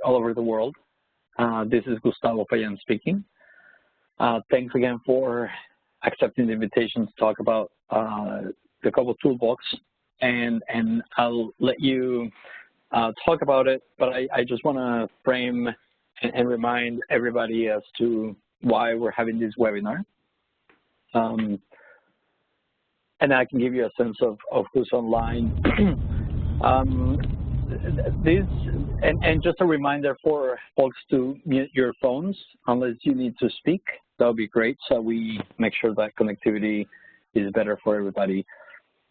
all over the world. This is Gustavo Payan speaking. Thanks again for accepting the invitation to talk about the KoboToolBox, and I'll let you talk about it, but I just want to frame and remind everybody as to why we're having this webinar. And I can give you a sense of who's online. And just a reminder for folks to mute your phones unless you need to speak. That would be great, so we make sure that connectivity is better for everybody.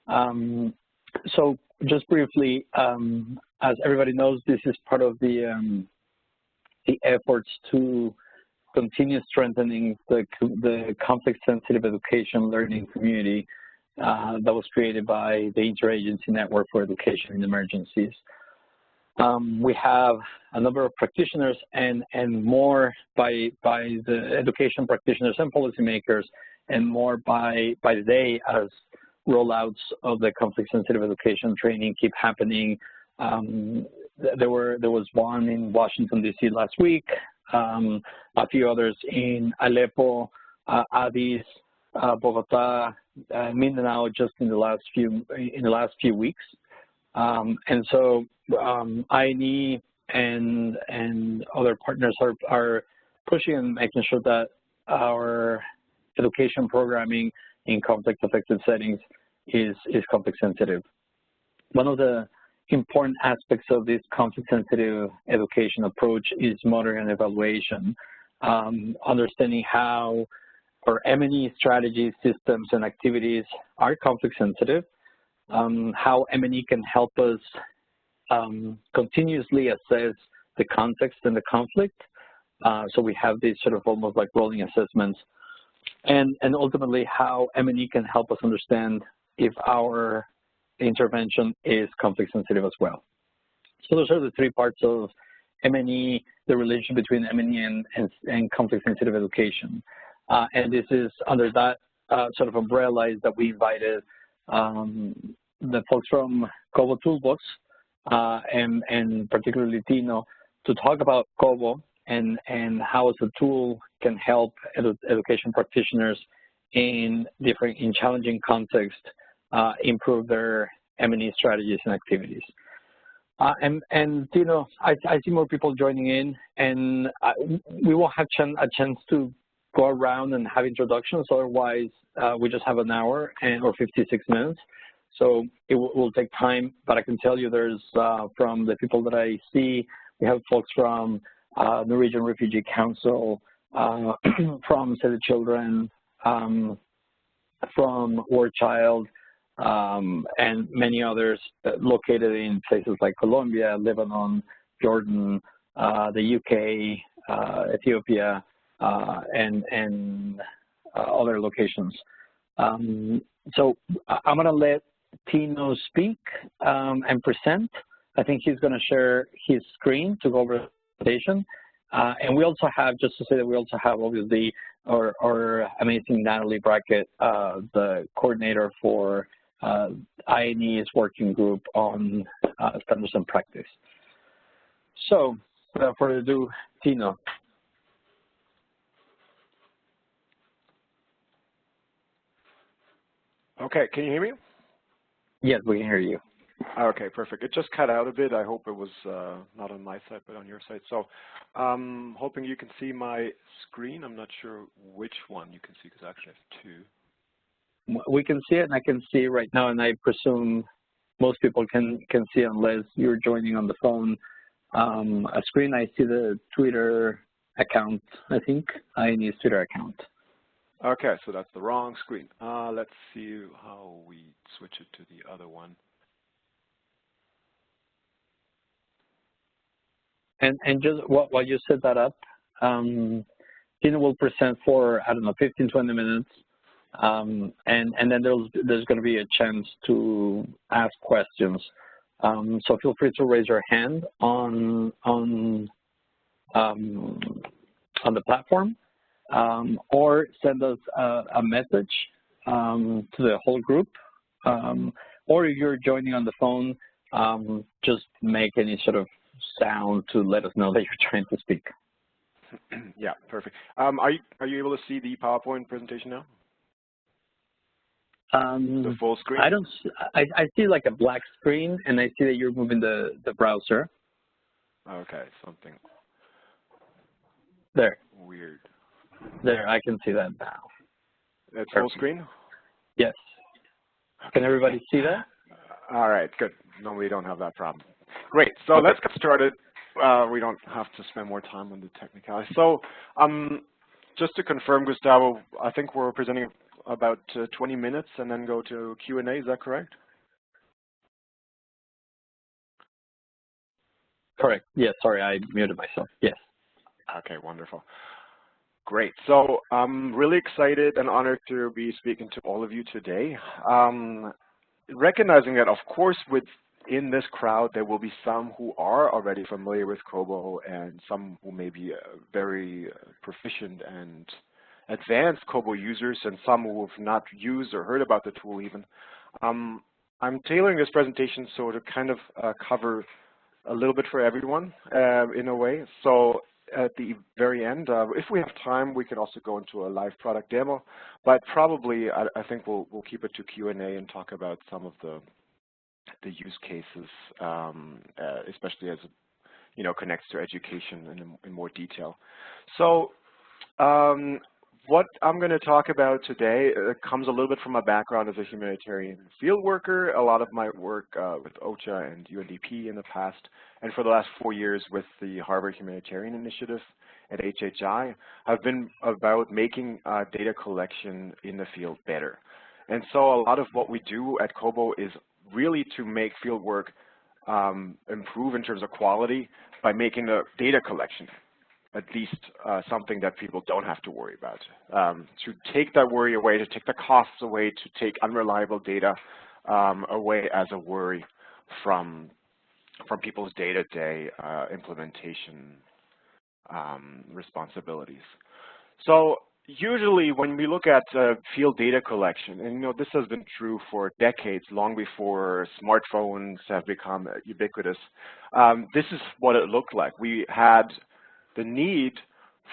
So just briefly, as everybody knows, this is part of the efforts to continue strengthening the conflict-sensitive education learning community that was created by the Interagency Network for Education in Emergencies. We have a number of practitioners and more by the education practitioners and policymakers, and more by the day as rollouts of the conflict-sensitive education training keep happening. There was one in Washington, D.C. last week, a few others in Aleppo, Addis, Bogota, Mindanao, just in the last few weeks. And so INEE and other partners are pushing and making sure that our education programming in conflict-affected settings is conflict-sensitive. One of the important aspects of this conflict-sensitive education approach is monitoring and evaluation, understanding how our M&E strategies, systems, and activities are conflict-sensitive, how M&E can help us continuously assess the context and the conflict. So we have these sort of almost like rolling assessments, and ultimately how M&E can help us understand if our intervention is conflict-sensitive as well. So those are the three parts of M&E, the relation between M&E and conflict-sensitive education. And this is under that sort of umbrella is that we invited the folks from KoboToolBox and particularly Tino to talk about Kobo and how as a tool can help education practitioners in challenging contexts improve their M&E strategies and activities. And Tino, I see more people joining in, and we won't have a chance to go around and have introductions. Otherwise, we just have an hour or 56 minutes. So it will take time, but I can tell you there's, from the people that I see, we have folks from Norwegian Refugee Council, from Save the Children, from War Child, and many others located in places like Colombia, Lebanon, Jordan, the UK, Ethiopia, and other locations. So I'm gonna let Tino speak and present. I think he's gonna share his screen to go over the presentation. And we also have, just to say that we also have obviously our amazing Natalie Brackett, the coordinator for INEE's working group on standards and practice. So without further ado, Tino. Okay, can you hear me? Yes, we can hear you. Okay, perfect. It just cut out a bit. I hope it was not on my side, but on your side. So hoping you can see my screen. I'm not sure which one you can see because I actually have two. We can see it, and I can see it right now, and I presume most people can see it unless you're joining on the phone. A screen, I see the Twitter account, I think, INEE's Twitter account. Okay, so that's the wrong screen. Let's see how we switch it to the other one. And just while you set that up, Tino will present for, I don't know, 15, 20 minutes. And then there's going to be a chance to ask questions. So feel free to raise your hand on the platform, or send us a message to the whole group, or if you're joining on the phone, just make any sort of sound to let us know that you're trying to speak. Yeah, perfect. Are you able to see the PowerPoint presentation now? The full screen? I don't. I see like a black screen, and I see that you're moving the browser. Okay, something there. Weird. There, I can see that now. It's full screen? Yes. Can everybody see that? All right, good. No, we don't have that problem. Great. So okay. Let's get started. We don't have to spend more time on the technicalities. So just to confirm, Gustavo, I think we're presenting about 20 minutes and then go to Q&A. Is that correct? Correct. Yes. Sorry, I muted myself. Yes. Okay, wonderful. Great. So I'm really excited and honored to be speaking to all of you today. Recognizing that, of course, within this crowd, there will be some who are already familiar with Kobo and some who may be very proficient and advanced Kobo users, and some who have not used or heard about the tool even. I'm tailoring this presentation so to kind of cover a little bit for everyone in a way. So at the very end, if we have time, we can also go into a live product demo, but probably I think we'll keep it to Q&A and talk about some of the use cases, especially as connects to education in more detail. So what I'm going to talk about today comes a little bit from my background as a humanitarian field worker. A lot of my work with OSHA and UNDP in the past, and for the last 4 years with the Harvard Humanitarian Initiative at HHI, have been about making data collection in the field better. And so a lot of what we do at Kobo is really to make field work improve in terms of quality by making the data collection at least something that people don't have to worry about. To take that worry away, to take the costs away, to take unreliable data away as a worry from people's day-to-day implementation responsibilities. So usually when we look at field data collection, and this has been true for decades, long before smartphones have become ubiquitous, this is what it looked like. We had the need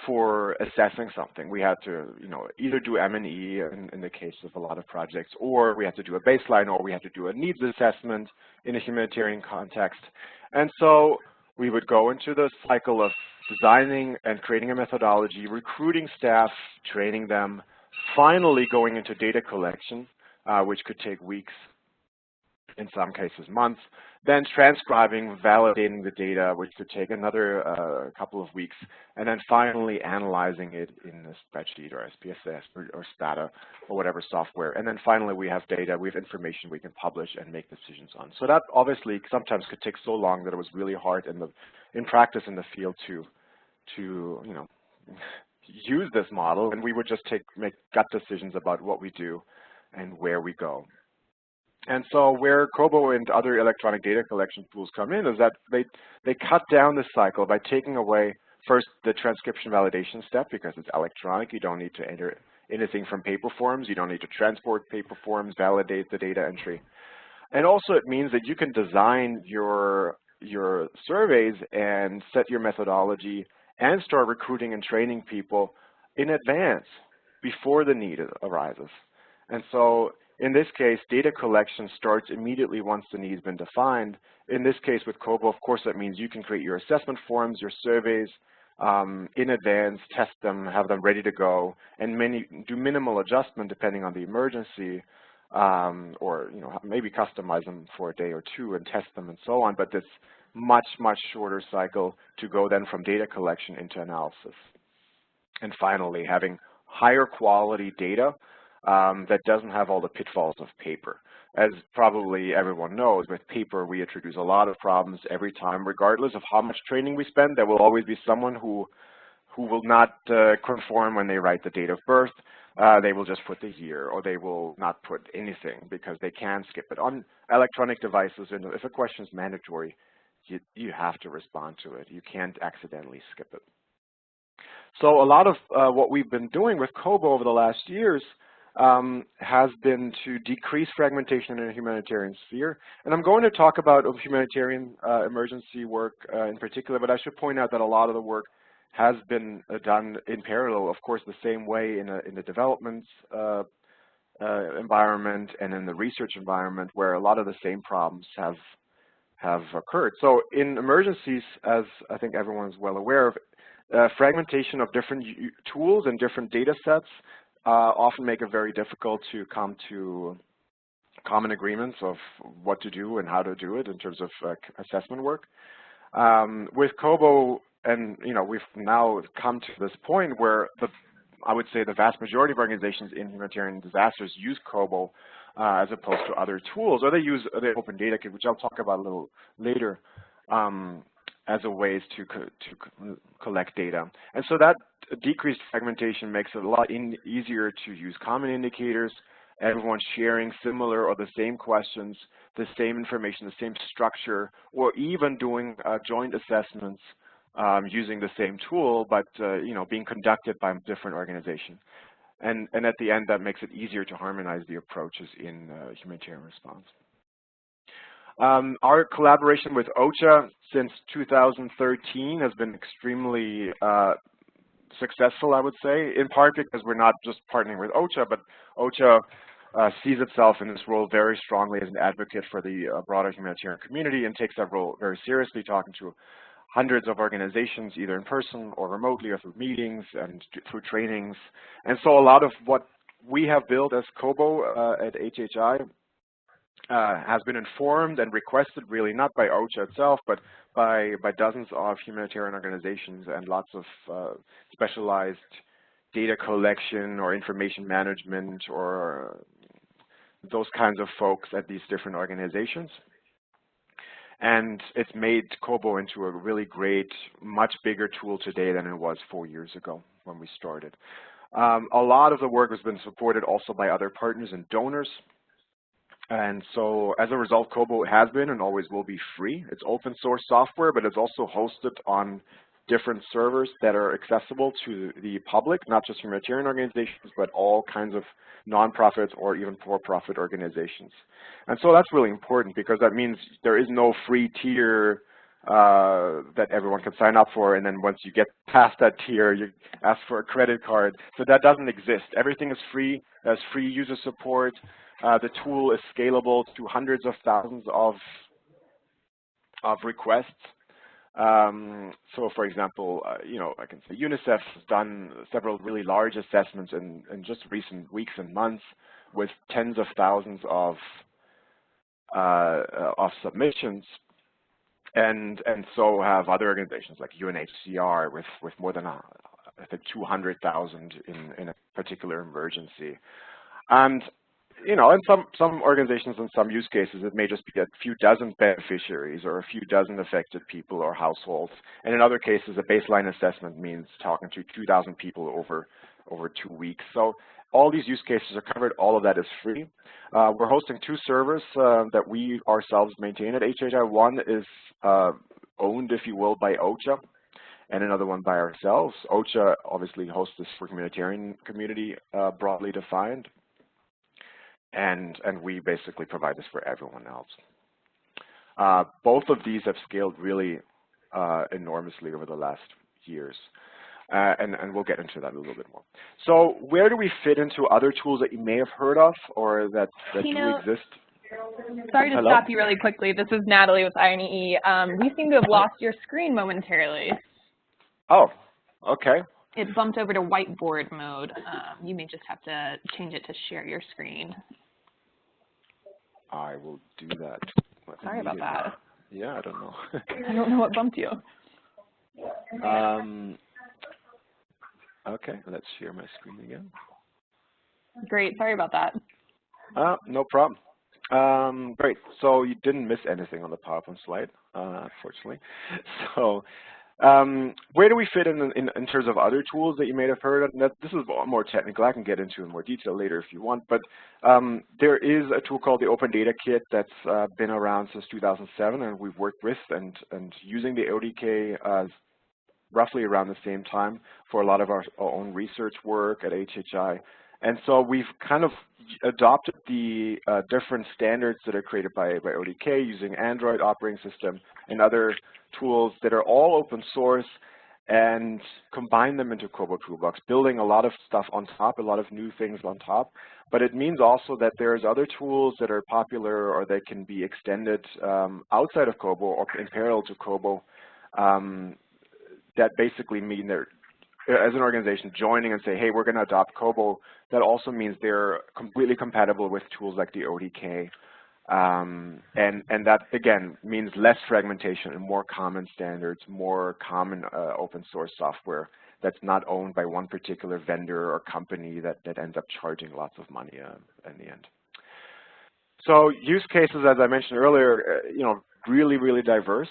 for assessing something. We had to, either do INEE in the case of a lot of projects, or we had to do a baseline, or we had to do a needs assessment in a humanitarian context. And so we would go into the cycle of designing and creating a methodology, recruiting staff, training them, finally going into data collection, which could take weeks, in some cases months, then transcribing, validating the data, which could take another couple of weeks, and then finally analyzing it in a spreadsheet or SPSS or STATA or whatever software. And then finally we have data, we have information we can publish and make decisions on. So that obviously sometimes could take so long that it was really hard in practice in the field to use this model, and we would just make gut decisions about what we do and where we go. And so where Kobo and other electronic data collection tools come in is that they cut down the cycle by taking away first the transcription validation step, because it's electronic. You don't need to enter anything from paper forms. You don't need to transport paper forms, validate the data entry. And also it means that you can design your surveys and set your methodology and start recruiting and training people in advance before the need arises. And so in this case, data collection starts immediately once the need has been defined. In this case with Kobo, of course, that means you can create your assessment forms, your surveys in advance, test them, have them ready to go, and do minimal adjustment depending on the emergency, or maybe customize them for a day or two and test them and so on. But it's much, much shorter cycle to go then from data collection into analysis. And finally, having higher quality data that doesn't have all the pitfalls of paper. As probably everyone knows, with paper we introduce a lot of problems every time. Regardless of how much training we spend, there will always be someone who will not conform when they write the date of birth. They will just put the year, or they will not put anything because they can skip it. On electronic devices, and if a question is mandatory, you have to respond to it. You can't accidentally skip it. So a lot of what we've been doing with Kobo over the last years has been to decrease fragmentation in the humanitarian sphere. And I'm going to talk about humanitarian emergency work in particular, but I should point out that a lot of the work has been done in parallel, of course, the same way in the development environment and in the research environment, where a lot of the same problems have occurred. So in emergencies, as I think everyone is well aware of, fragmentation of different tools and different data sets often make it very difficult to come to common agreements of what to do and how to do it in terms of assessment work. With Kobo, and we've now come to this point where I would say the vast majority of organizations in humanitarian disasters use Kobo as opposed to other tools, or they use the Open Data Kit, which I'll talk about a little later, as a ways to collect data. And so that decreased fragmentation makes it a lot easier to use common indicators, everyone sharing similar or the same questions, the same information, the same structure, or even doing joint assessments using the same tool, but being conducted by different organizations. And at the end, that makes it easier to harmonize the approaches in humanitarian response. Our collaboration with OSHA since 2013 has been extremely successful, I would say, in part because we're not just partnering with OSHA, but OSHA sees itself in this role very strongly as an advocate for the broader humanitarian community and takes that role very seriously, talking to hundreds of organizations, either in person or remotely or through meetings and through trainings. And so a lot of what we have built as Kobo at HHI has been informed and requested really not by OSHA itself, but by dozens of humanitarian organizations and lots of specialized data collection or information management or those kinds of folks at these different organizations. And it's made Kobo into a really great, much bigger tool today than it was 4 years ago when we started. A lot of the work has been supported also by other partners and donors. And so as a result, Kobo has been and always will be free. It's open source software, but it's also hosted on different servers that are accessible to the public, not just humanitarian organizations, but all kinds of nonprofits or even for-profit organizations. And so that's really important because that means there is no free tier that everyone can sign up for, and then once you get past that tier, you ask for a credit card. So that doesn't exist. Everything is free. There's free user support. The tool is scalable to hundreds of thousands of requests. So, for example, I can say UNICEF has done several really large assessments in just recent weeks and months with tens of thousands of submissions, and so have other organizations like UNHCR with more than I think 200,000 in a particular emergency. And in some organizations and some use cases, it may just be a few dozen beneficiaries or a few dozen affected people or households. And in other cases, a baseline assessment means talking to 2,000 people over 2 weeks. So all these use cases are covered. All of that is free. We're hosting 2 servers that we ourselves maintain at HHI. One is owned, if you will, by OSHA, and another one by ourselves. OSHA obviously hosts this for humanitarian community, broadly defined. And we basically provide this for everyone else. Both of these have scaled really enormously over the last years, and we'll get into that a little bit more. So where do we fit into other tools that you may have heard of or that do exist? Sorry to stop you really quickly. This is Natalie with INEE. We seem to have lost your screen momentarily. Oh, okay. It bumped over to whiteboard mode. You may just have to change it to share your screen. I will do that. Sorry about that. Yeah, I don't know. I don't know what bumped you. Okay, let's share my screen again. Great, sorry about that. No problem. Great, so you didn't miss anything on the PowerPoint slide, unfortunately. So where do we fit in terms of other tools that you may have heard of? This is more technical. I can get into in more detail later if you want. But there is a tool called the Open Data Kit that's been around since 2007, and we've worked with and using the ODK roughly around the same time for a lot of our own research work at HHI. And so we've kind of adopted the different standards that are created by ODK using Android operating system and other tools that are all open source, and combine them into KoboToolBox, building a lot of stuff on top, a lot of new things on top. But it means also that there's other tools that are popular or that can be extended outside of Kobo or in parallel to Kobo, that basically mean they're, as an organization, joining and say, hey, we're going to adopt Kobo. That also means they're completely compatible with tools like the ODK. And that, again, means less fragmentation and more common standards, more common open source software that's not owned by one particular vendor or company that ends up charging lots of money in the end. So use cases, as I mentioned earlier, really, really diverse.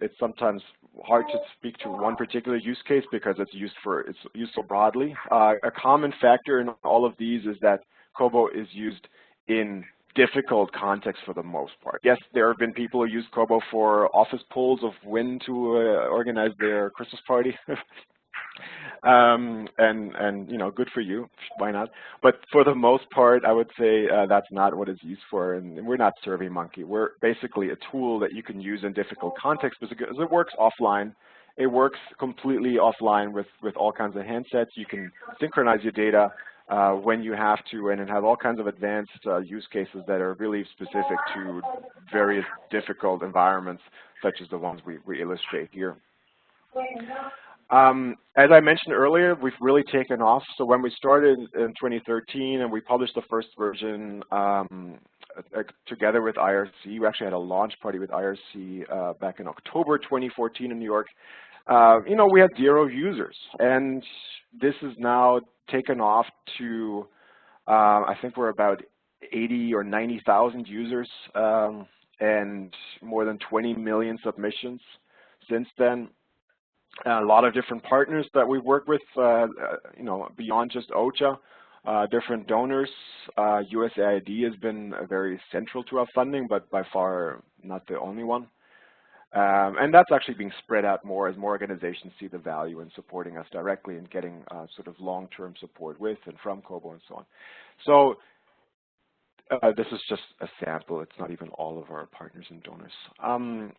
It's sometimes hard to speak to one particular use case because it's used so broadly. A common factor in all of these is that Kobo is used in difficult contexts for the most part. Yes, there have been people who use Kobo for office pulls of when to organize their Christmas party. And good for you, why not? But for the most part, I would say that's not what it's used for, and we're not SurveyMonkey. We're basically a tool that you can use in difficult contexts because it works offline. It works completely offline with all kinds of handsets. You can synchronize your data when you have to, and it has all kinds of advanced use cases that are really specific to various difficult environments, such as the ones we illustrate here. As I mentioned earlier, we've really taken off. So when we started in 2013 and we published the first version together with IRC, we actually had a launch party with IRC back in October 2014 in New York. We had 0 users, and this is now taken off to, I think we're about 80 or 90,000 users and more than 20 million submissions since then. A lot of different partners that we work with, beyond just OSHA, different donors. USAID has been very central to our funding, but by far not the only one. And that's actually being spread out more as more organizations see the value in supporting us directly and getting sort of long-term support with and from Kobo and so on. So this is just a sample. It's not even all of our partners and donors.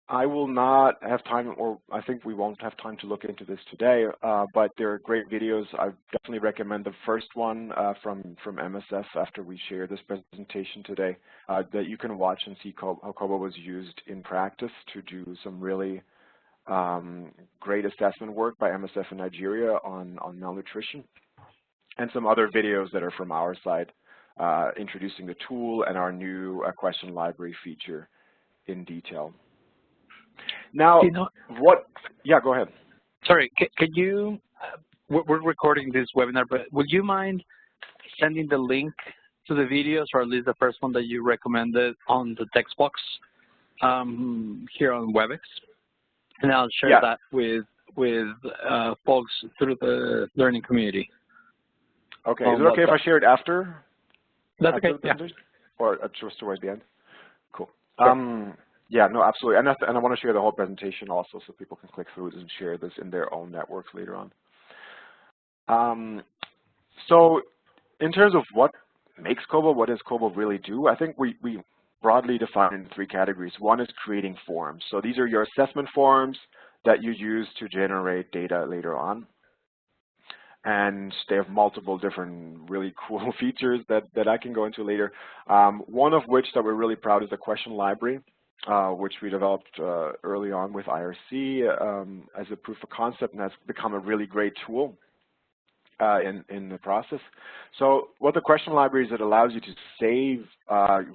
I will not have time, or I think we won't have time to look into this today, but there are great videos. I definitely recommend the first one from MSF after we share this presentation today that you can watch and see how Kobo was used in practice to do some really great assessment work by MSF in Nigeria on malnutrition, and some other videos that are from our side introducing the tool and our new question library feature in detail. Now, yeah, go ahead. Sorry, can you, we're recording this webinar, but would you mind sending the link to the videos, or at least the first one that you recommended, on the text box here on WebEx? And I'll share that with folks through the learning community. Okay, is it okay if I share it after? That's okay, yeah. Or just towards the end? Cool. Sure. Yeah, no, absolutely. And I want to share the whole presentation also so people can click through it and share this in their own networks later on. So in terms of what makes Kobo, what does Kobo really do? I think we broadly define in 3 categories. One is creating forms. So these are your assessment forms that you use to generate data later on. And they have multiple different really cool features that I can go into later. One of which that we're really proud is the question library, which we developed early on with IRC as a proof of concept, and has become a really great tool in the process. So what the question library is, it allows you to save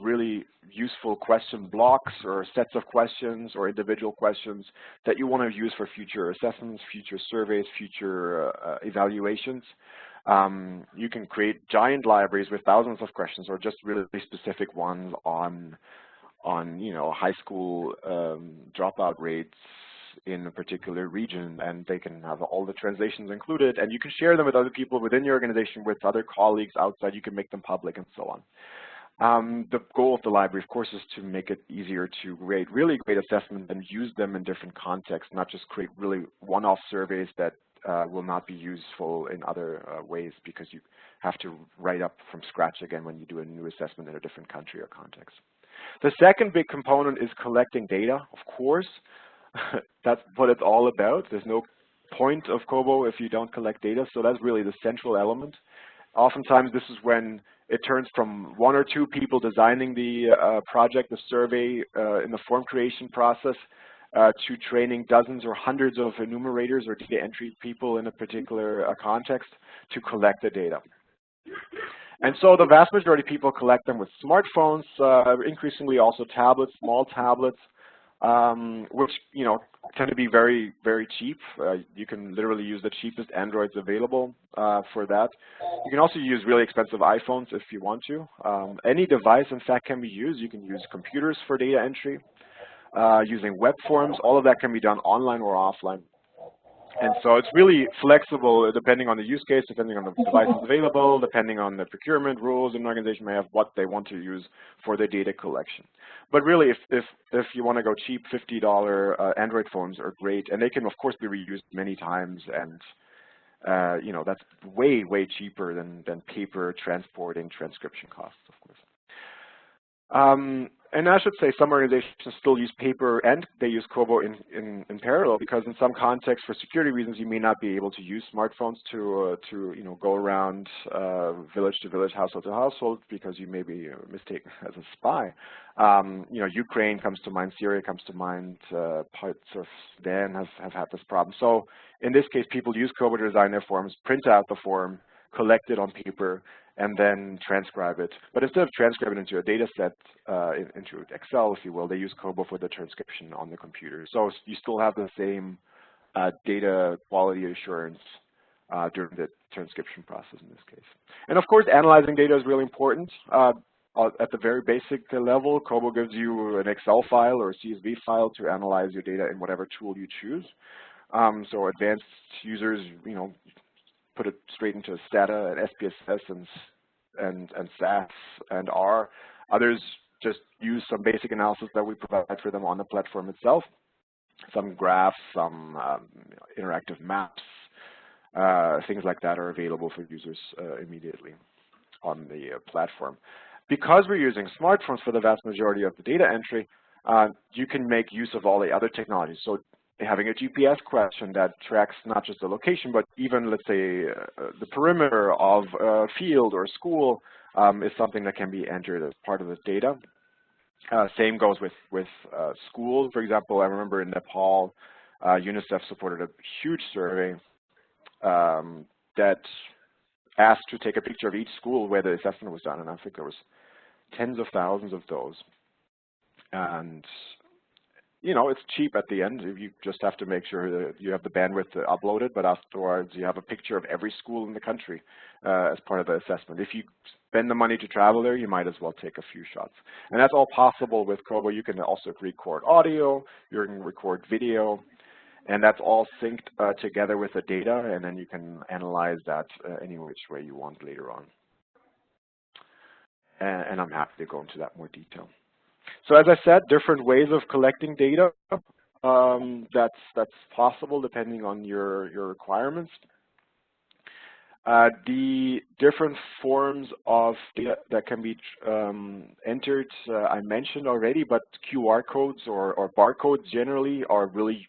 really useful question blocks or sets of questions or individual questions that you want to use for future assessments, future surveys, future evaluations. You can create giant libraries with thousands of questions, or just really specific ones on high school dropout rates in a particular region, and they can have all the translations included, and you can share them with other people within your organization, with other colleagues outside. You can make them public and so on. The goal of the library, of course, is to make it easier to create really great assessments and use them in different contexts, not just create really one-off surveys that will not be useful in other ways because you have to write up from scratch again when you do a new assessment in a different country or context. The second big component is collecting data, of course. That's what it's all about. There's no point of Kobo if you don't collect data, so that's really the central element. Oftentimes this is when it turns from 1 or 2 people designing the project, the survey in the form creation process, to training dozens or hundreds of enumerators or data entry people in a particular context to collect the data. And so the vast majority of people collect them with smartphones, increasingly also tablets, small tablets, which tend to be very, very cheap. You can literally use the cheapest Androids available for that. You can also use really expensive iPhones if you want to. Any device, in fact, can be used. You can use computers for data entry, using web forms. All of that can be done online or offline. And so it's really flexible depending on the use case, depending on the devices available, depending on the procurement rules an organization may have, what they want to use for their data collection. But really, if you want to go cheap, $50 Android phones are great, and they can of course be reused many times, and that's way, way cheaper than paper transporting transcription costs, of course. And I should say some organizations still use paper and they use Kobo in parallel, because in some contexts, for security reasons, you may not be able to use smartphones to go around village to village, household to household, because you may be mistaken as a spy. Ukraine comes to mind, Syria comes to mind, parts of Sudan have had this problem. So in this case, people use Kobo to design their forms, print out the form, collect it on paper, and then transcribe it. But instead of transcribing it into a data set, into Excel, if you will, they use Kobo for the transcription on the computer. So you still have the same data quality assurance during the transcription process in this case. And of course, analyzing data is really important. At the very basic level, Kobo gives you an Excel file or a CSV file to analyze your data in whatever tool you choose. So advanced users, put it straight into Stata and SPSS and SAS and R. Others just use some basic analysis that we provide for them on the platform itself. Some graphs, some interactive maps, things like that are available for users immediately on the platform. Because we're using smartphones for the vast majority of the data entry, you can make use of all the other technologies. So having a GPS question that tracks not just the location, but even, let's say, the perimeter of a field or school is something that can be entered as part of this data. Same goes with schools. For example, I remember in Nepal, UNICEF supported a huge survey that asked to take a picture of each school where the assessment was done, and I think there was tens of thousands of those. And it's cheap at the end. You just have to make sure that you have the bandwidth to upload it, but afterwards you have a picture of every school in the country as part of the assessment. If you spend the money to travel there, you might as well take a few shots. And that's all possible with Kobo. You can also record audio, you can record video, and that's all synced together with the data, and then you can analyze that any which way you want later on. And I'm happy to go into that more detail. So as I said, different ways of collecting data. That's possible depending on your requirements. The different forms of data that can be entered, I mentioned already, but QR codes or barcodes generally are really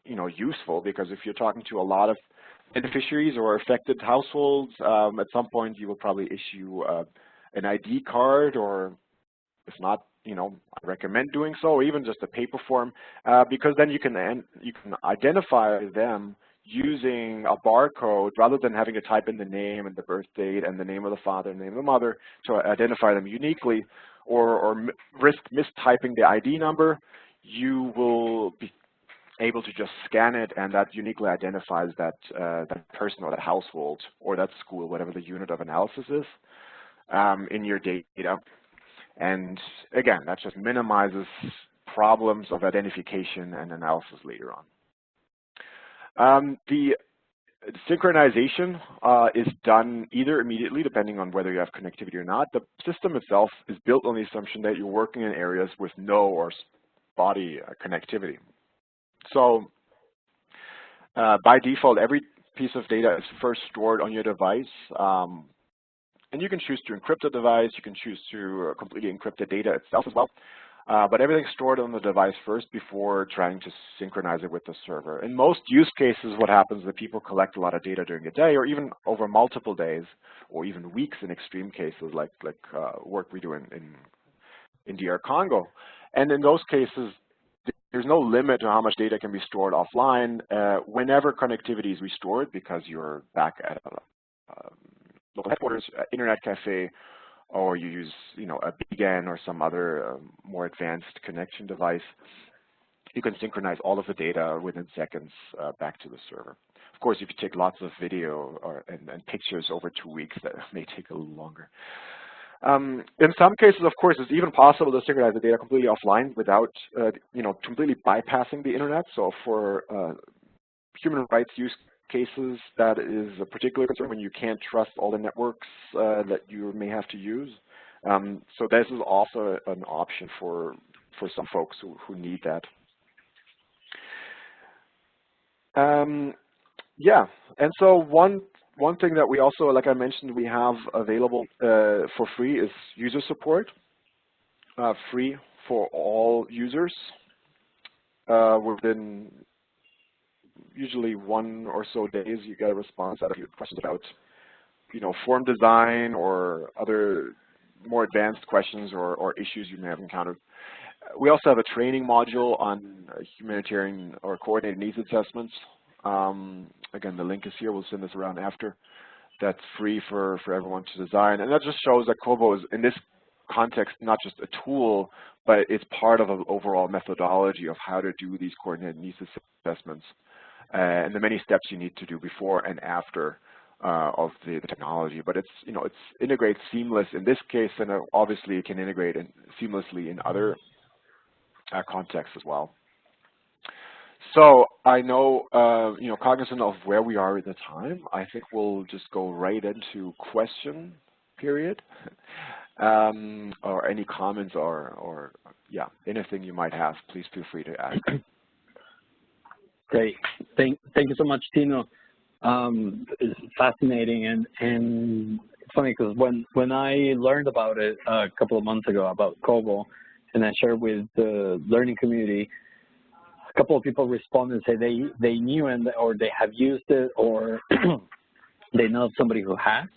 useful, because if you're talking to a lot of beneficiaries or affected households, at some point you will probably issue an ID card, or if not, I recommend doing so, or even just a paper form, because then you can identify them using a barcode rather than having to type in the name and the birth date and the name of the father and the name of the mother to identify them uniquely, or risk mistyping the ID number. You will be able to just scan it, and that uniquely identifies that person or that household or that school, whatever the unit of analysis is, in your data. And again, that just minimizes problems of identification and analysis later on. The synchronization is done either immediately, depending on whether you have connectivity or not. The system itself is built on the assumption that you're working in areas with no or spotty connectivity. So by default, every piece of data is first stored on your device. And you can choose to encrypt the device. You can choose to completely encrypt the data itself as well. But everything's stored on the device first before trying to synchronize it with the server. In most use cases, what happens is that people collect a lot of data during a day or even over multiple days or even weeks in extreme cases like work we do in DR Congo. And in those cases, there's no limit to how much data can be stored offline whenever connectivity is restored because you're back at a local headquarters, internet cafe, or you use, a BGAN or some other more advanced connection device. You can synchronize all of the data within seconds back to the server. Of course, if you take lots of video and pictures over 2 weeks, that may take a little longer. In some cases, of course, it's even possible to synchronize the data completely offline without, completely bypassing the internet. So for human rights use cases, that is a particular concern when you can't trust all the networks that you may have to use. So this is also an option for some folks who need that. Yeah, and so one thing that we also, like I mentioned, we have available for free is user support, free for all users within usually 1 or so days. You get a response out of your questions about, form design or other more advanced questions or issues you may have encountered. We also have a training module on humanitarian or coordinated needs assessments. Again, the link is here. We'll send this around after. That's free for everyone to design. And that just shows that Kobo is, in this context, not just a tool, but it's part of an overall methodology of how to do these coordinated needs assessments and the many steps you need to do before and after of the technology. But it's, it integrates seamless in this case, and obviously it can integrate seamlessly in other contexts as well. So I know, cognizant of where we are at the time, I think we'll just go right into question period, or any comments or yeah, anything you might have. Please feel free to ask. Great, thank you so much, Tino. It's fascinating and it's funny because when I learned about it a couple of months ago about Kobo, and I shared with the learning community, a couple of people responded and say they knew or they have used it, or they know somebody who has,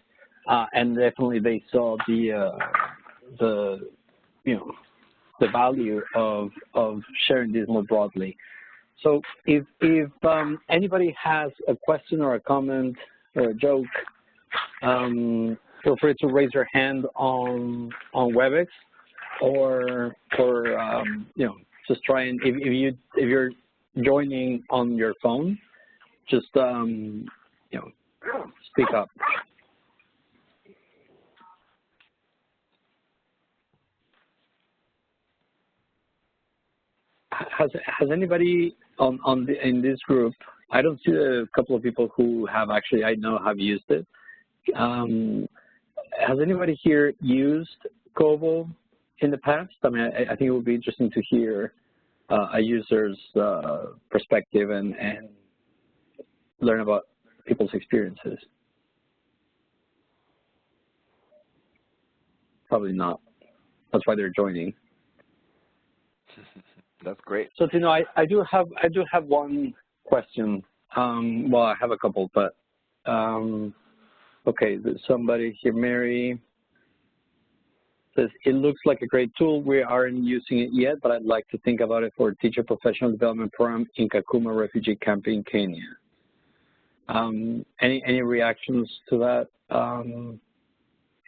and definitely they saw the value of sharing this more broadly. So if anybody has a question or a comment or a joke, feel free to raise your hand on WebEx, or just try and if you're joining on your phone, just speak up. Has anybody in this group? I don't see a couple of people who have actually I know have used it. Has anybody here used Kobo in the past? I mean, I think it would be interesting to hear a user's perspective and learn about people's experiences. Probably not. That's why they're joining. That's great. So, Tino, I do have one question. Well, I have a couple, but okay. There's somebody here, Mary, says, it looks like a great tool. We aren't using it yet, but I'd like to think about it for a teacher professional development program in Kakuma refugee camp in Kenya. Any reactions to that,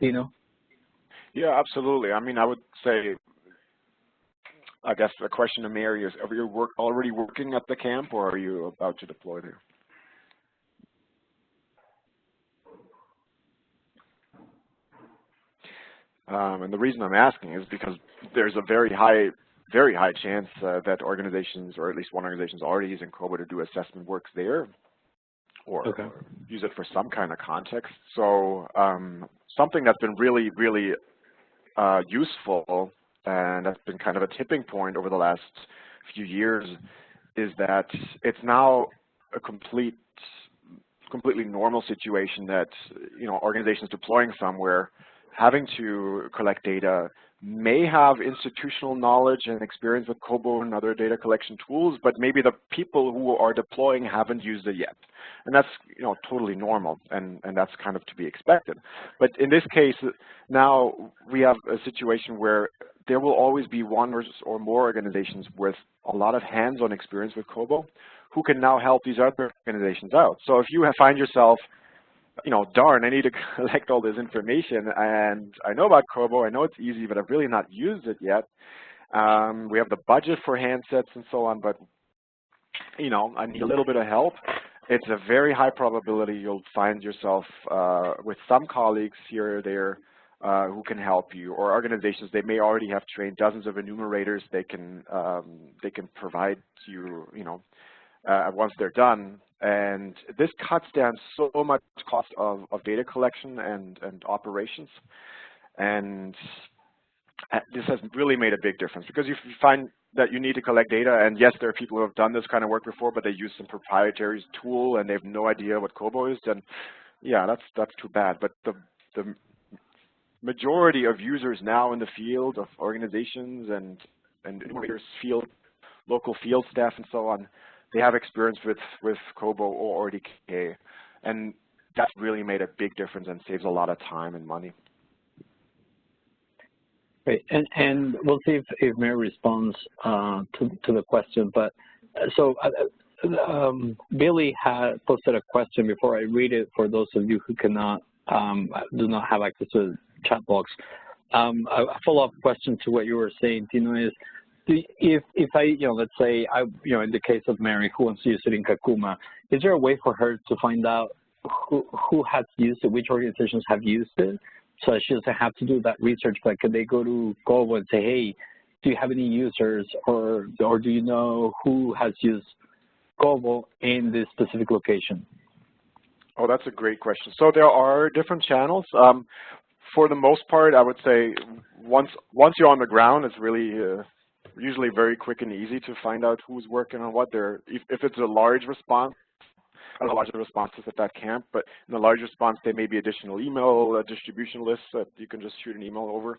Tino? Yeah, absolutely. I mean, I would say, I guess the question to Mary is, are you already working at the camp, or are you about to deploy there? And the reason I'm asking is because there's a very high chance that organizations, or at least one organization, is already using Kobo to do assessment work there, or use it for some kind of context. So something that's been really, really useful, and that's been kind of a tipping point over the last few years, is that it's now a complete completely normal situation that, organizations deploying somewhere having to collect data may have institutional knowledge and experience with Kobo and other data collection tools, but maybe the people who are deploying haven't used it yet. And that's, totally normal, and that's kind of to be expected. But in this case, now we have a situation where there will always be one or more organizations with a lot of hands-on experience with Kobo who can now help these other organizations out. So if you find yourself, darn, I need to collect all this information, and I know about Kobo, I know it's easy, but I've really not used it yet. We have the budget for handsets and so on, but, I need a little bit of help. It's a very high probability you'll find yourself with some colleagues here or there who can help you, or organizations, they may already have trained dozens of enumerators they can provide you, once they're done. And this cuts down so much cost of data collection and operations. And this has really made a big difference, because if you find that you need to collect data, and yes, there are people who have done this kind of work before, but they use some proprietary tool and they have no idea what Kobo is, then yeah, that's too bad. But the majority of users now in the field, of organizations and enumerators, local field staff and so on, they have experience with Kobo or RDK, and that's really made a big difference and saves a lot of time and money. Great, and we'll see if Mary responds to the question. But so Billy had posted a question before I read it for those of you who cannot do not have access to the chat box. A follow-up question to what you were saying, Tino, is if I, let's say in the case of Mary who wants to use it in Kakuma, is there a way for her to find out who has used it, which organizations have used it? So she doesn't have to do that research, but could they go to Kobo and say, hey, do you have any users, or do you know who has used Kobo in this specific location? Oh, that's a great question. So there are different channels. For the most part, I would say once you're on the ground, it's really usually very quick and easy to find out who's working on what. If it's a large response, a lot of responses at that camp, but in the large response, there may be additional email distribution lists that you can just shoot an email over.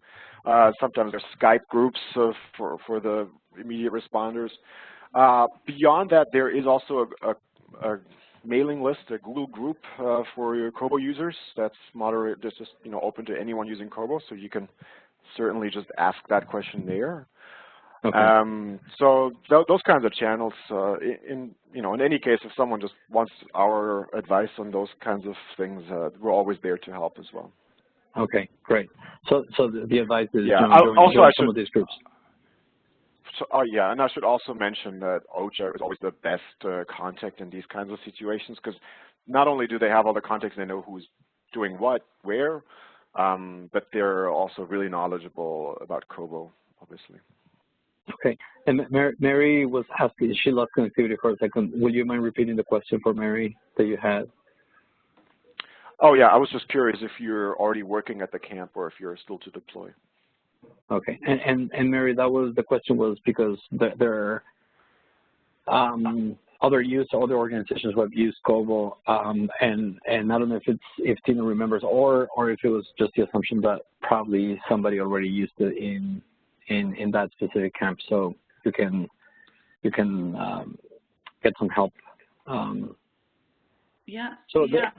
Sometimes there's Skype groups for the immediate responders. Beyond that, there is also a mailing list, a Google group for your Kobo users that's moderate, just open to anyone using Kobo, so you can certainly just ask that question there. Okay. So those kinds of channels, in any case, if someone just wants our advice on those kinds of things, we're always there to help as well. Okay, great. So the advice is join some of these groups. So, yeah, and I should also mention that OSHA is always the best contact in these kinds of situations, because not only do they have all the context, they know who's doing what, where, but they're also really knowledgeable about Kobo, obviously. Okay, and Mary was asking, she lost connectivity for a second. Will you mind repeating the question for Mary that you had? Oh yeah, I was just curious if you're already working at the camp or if you're still to deploy. Okay, and Mary, that was the question was because there are other organizations who have used Kobo, and I don't know if Tino remembers or if it was just the assumption that probably somebody already used it in that specific camp, so you can get some help. Yeah. So yeah.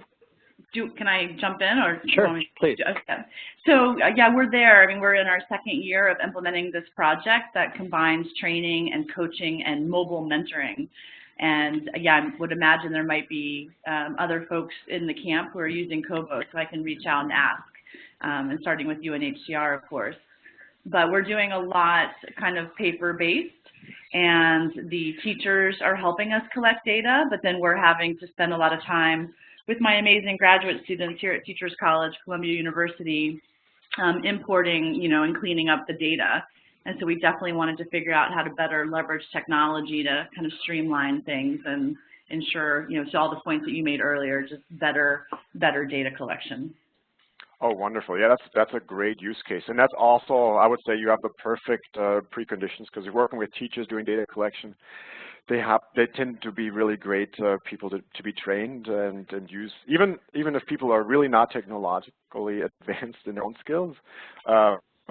Can I jump in, or sure, please? Okay. So yeah, we're there. I mean, we're in our second year of implementing this project that combines training and coaching and mobile mentoring. And yeah, I would imagine there might be other folks in the camp who are using Kobo, so I can reach out and ask, and starting with UNHCR, of course. But we're doing a lot kind of paper-based, and the teachers are helping us collect data, but then we're having to spend a lot of time with my amazing graduate students here at Teachers College, Columbia University, importing, and cleaning up the data. And so we definitely wanted to figure out how to better leverage technology to kind of streamline things and ensure, to all the points that you made earlier, just better data collection. Oh, wonderful. Yeah, that's a great use case. And that's also, I would say, you have the perfect preconditions, because you're working with teachers doing data collection. they tend to be really great people to be trained and use. Even if people are really not technologically advanced in their own skills,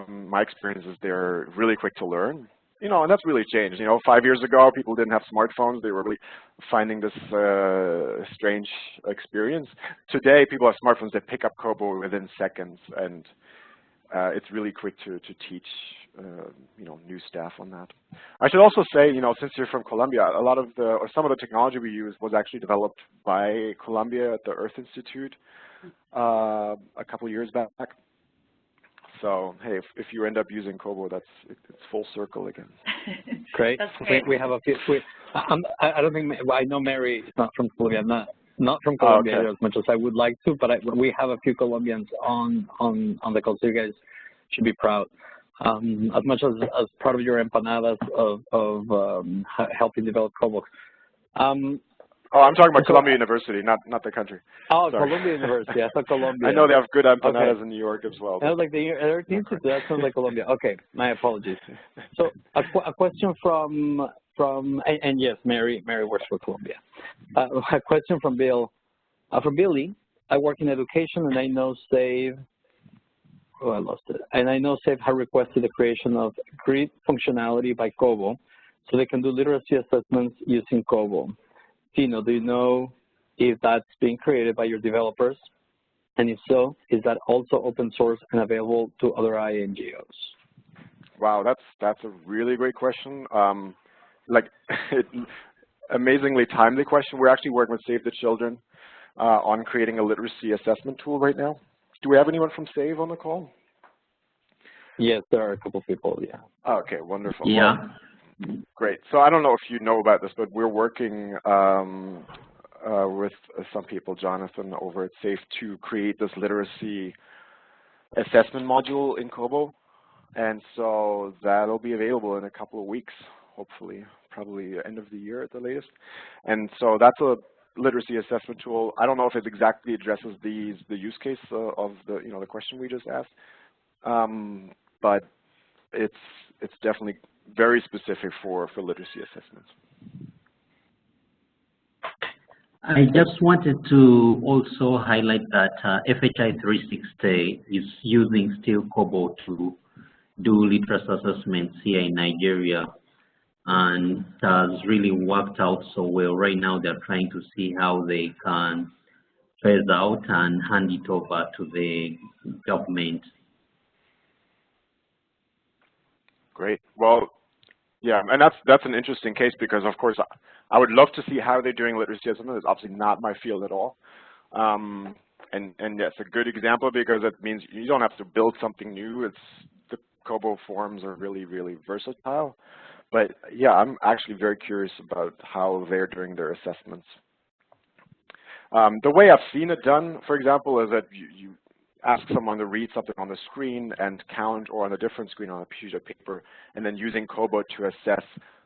my experience is they're really quick to learn. And that's really changed. 5 years ago, people didn't have smartphones. They were really finding this strange experience. Today, people have smartphones that pick up Kobo within seconds, and it's really quick to teach new staff on that. I should also say, since you're from Colombia, some of the technology we use was actually developed by Colombia at the Earth Institute a couple years back. So hey, if you end up using Kobo, it's full circle again. Great. That's great. We have a few. I don't think I know Mary is not from Colombia. Not from Colombia as much as I would like to, but we have a few Colombians on the call, so you guys should be proud. As much as part of your empanadas of helping develop Kobo. I'm talking about Columbia University, not the country. Oh, sorry. Columbia University. I thought Colombia. I know they have good empanadas in New York as well. I was like, the Institute, that sounds like Colombia. Okay, my apologies. So a question from and yes, Mary works for Columbia. A question from Bill. From Billy, I work in education, and I know SAVE. Oh, I lost it. And I know SAVE has requested the creation of grid functionality by Kobo, so they can do literacy assessments using Kobo. Tino, do you know if that's being created by your developers? And if so, is that also open source and available to other INGOs? Wow, that's a really great question. Amazingly timely question. We're actually working with Save the Children on creating a literacy assessment tool right now. Do we have anyone from Save on the call? Yes, there are a couple people, yeah. Okay, wonderful. Yeah. Well, great. So I don't know if you know about this, but we're working with some people, Jonathan, over at SAFE to create this literacy assessment module in Kobo. And so that'll be available in a couple of weeks, hopefully, probably end of the year at the latest. And so that's a literacy assessment tool. I don't know if it exactly addresses the use case of the question we just asked, but it's definitely very specific for literacy assessments. I just wanted to also highlight that FHI 360 is using still Kobo to do literacy assessments here in Nigeria, and has really worked out so well. Right now they're trying to see how they can phase out and hand it over to the government. Great. Well, yeah, and that's an interesting case because, of course, I would love to see how they're doing literacy assessment. It's obviously not my field at all. And yes, a good example because it means you don't have to build something new. The Kobo forms are really, really versatile. But yeah, I'm actually very curious about how they're doing their assessments. The way I've seen it done, for example, is that you ask someone to read something on the screen and count, or on a different screen on a piece of paper, and then using Kobo to assess,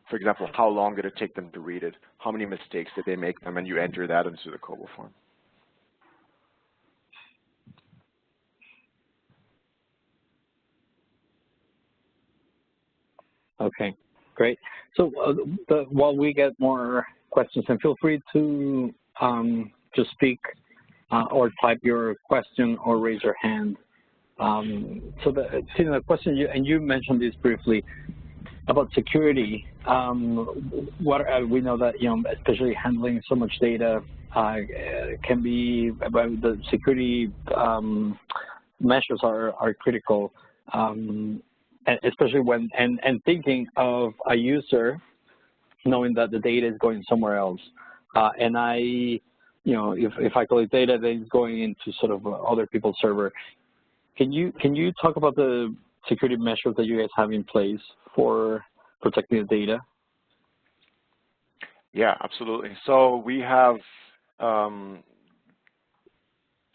for example, how long did it take them to read it, how many mistakes did they make them, and you enter that into the Kobo form. Okay, great. So while we get more questions, and feel free to speak or type your question or raise your hand. So the question, you mentioned this briefly about security. We know that, especially handling so much data can be, the security measures are critical, especially when, and thinking of a user knowing that the data is going somewhere else. And if I collect data that is going into sort of other people's server, can you talk about the security measures that you guys have in place for protecting the data? Yeah, absolutely. So we have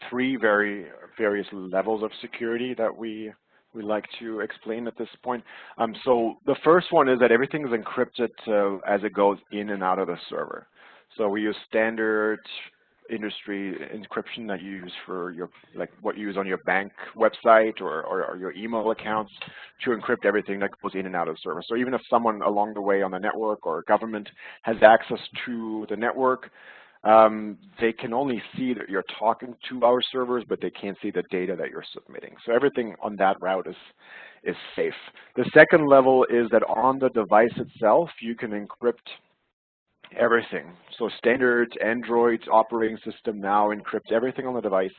three various levels of security that we like to explain at this point. So the first one is that everything is encrypted as it goes in and out of the server. So we use standard industry encryption that you use for your, like what you use on your bank website or your email accounts to encrypt everything that goes in and out of the server. So even if someone along the way on the network or government has access to the network, they can only see that you're talking to our servers, but they can't see the data that you're submitting. So everything on that route is safe. The second level is that on the device itself, you can encrypt everything. So standard Android operating system now encrypts everything on the device.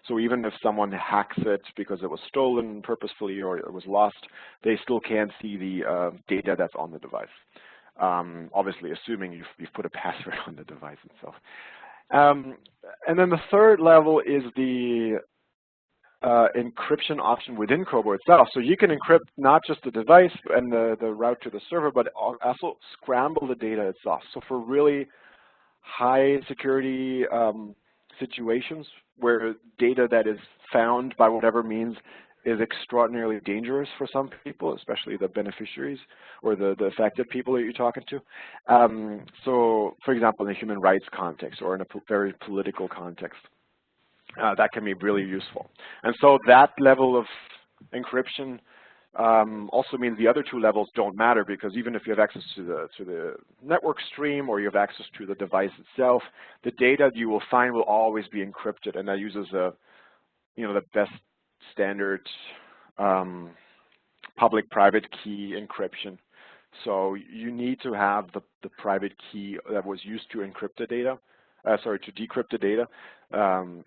So even if someone hacks it because it was stolen purposefully or it was lost, they still can't see the data that's on the device. Obviously, assuming you've put a password on the device itself. And then the third level is the encryption option within Kobo itself. So you can encrypt not just the device and the route to the server, but also scramble the data itself. So for really high security situations where data that is found by whatever means is extraordinarily dangerous for some people, especially the beneficiaries or the affected people that you're talking to. So for example, in a human rights context or in a very political context. That can be really useful. And so that level of encryption also means the other two levels don't matter, because even if you have access to the network stream or you have access to the device itself, the data you will find will always be encrypted, and that uses the best standard public-private key encryption. So you need to have the private key that was used to encrypt the data. To decrypt the data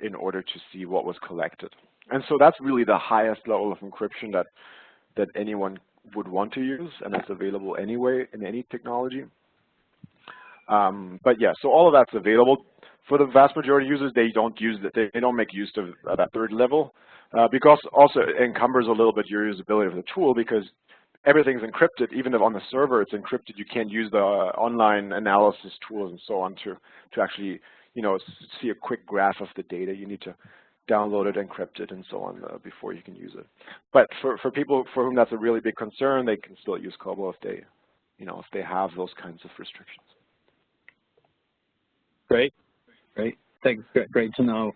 in order to see what was collected. And so that's really the highest level of encryption that anyone would want to use, and it's available anyway in any technology. But yeah, so all of that's available. For the vast majority of users, they don't use that. They don't make use of that third level because also it encumbers a little bit your usability of the tool, because everything's encrypted. Even if on the server it's encrypted, you can't use the online analysis tools and so on to actually, see a quick graph of the data. You need to download it, encrypt it, and so on before you can use it. But for people for whom that's a really big concern, they can still use Kobo if they have those kinds of restrictions. Great. Thanks. Great to know.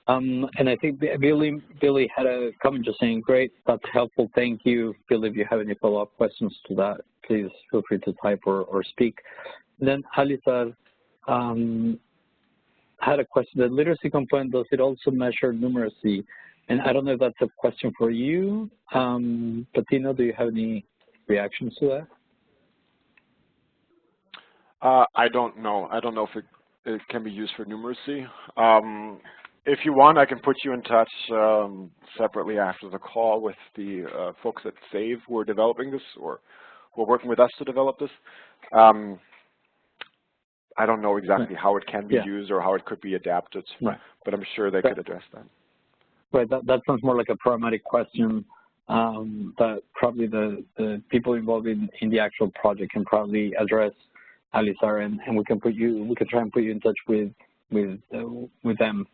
And I think Billy had a comment just saying, great, that's helpful, thank you. Billy, if you have any follow-up questions to that, please feel free to type or speak. And then Alisar had a question. The literacy component, does it also measure numeracy? And I don't know if that's a question for you, but Tino, do you have any reactions to that? I don't know. I don't know if it can be used for numeracy. If you want, I can put you in touch separately after the call with the folks at SAVE who are developing this or who are working with us to develop this. I don't know exactly how it can be used or how it could be adapted, but I'm sure they could address that. Right, that sounds more like a pragmatic question that probably the people involved in the actual project can probably address, Alisar, and we can try and put you in touch with them.